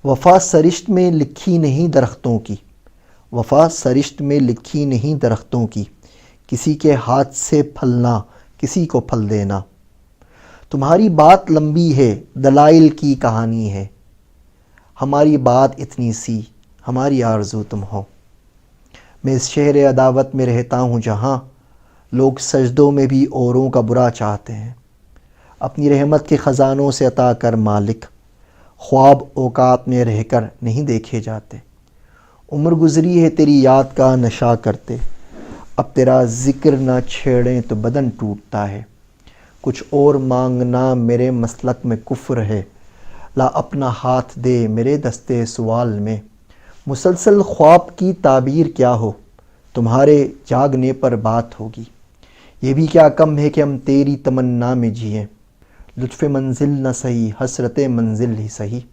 वफ़ा सरिश्त में लिखी नहीं दरख्तों की, वफ़ा सरिश्त में लिखी नहीं दरख्तों की, किसी के हाथ से फलना किसी को फल देना। तुम्हारी बात लंबी है, दलाइल की कहानी है, हमारी बात इतनी सी, हमारी आरज़ू तुम हो। मैं इस शहर अदावत में रहता हूँ जहाँ लोग सजदों में भी औरों का बुरा चाहते हैं। अपनी रहमत के ख़ज़ानों से अता कर मालिक, ख्वाब औकात में रहकर नहीं देखे जाते। उम्र गुज़री है तेरी याद का नशा करते, अब तेरा ज़िक्र ना छेड़ें तो बदन टूटता है। कुछ और मांगना मेरे मसलक में कुफ्र है, ला अपना हाथ दे मेरे दस्ते सवाल में। मुसलसल ख्वाब की ताबीर क्या हो, तुम्हारे जागने पर बात होगी। ये भी क्या कम है कि हम तेरी तमन्ना में जिएं, लुत्फ़ मंजिल न सही हसरत मंजिल ही सही।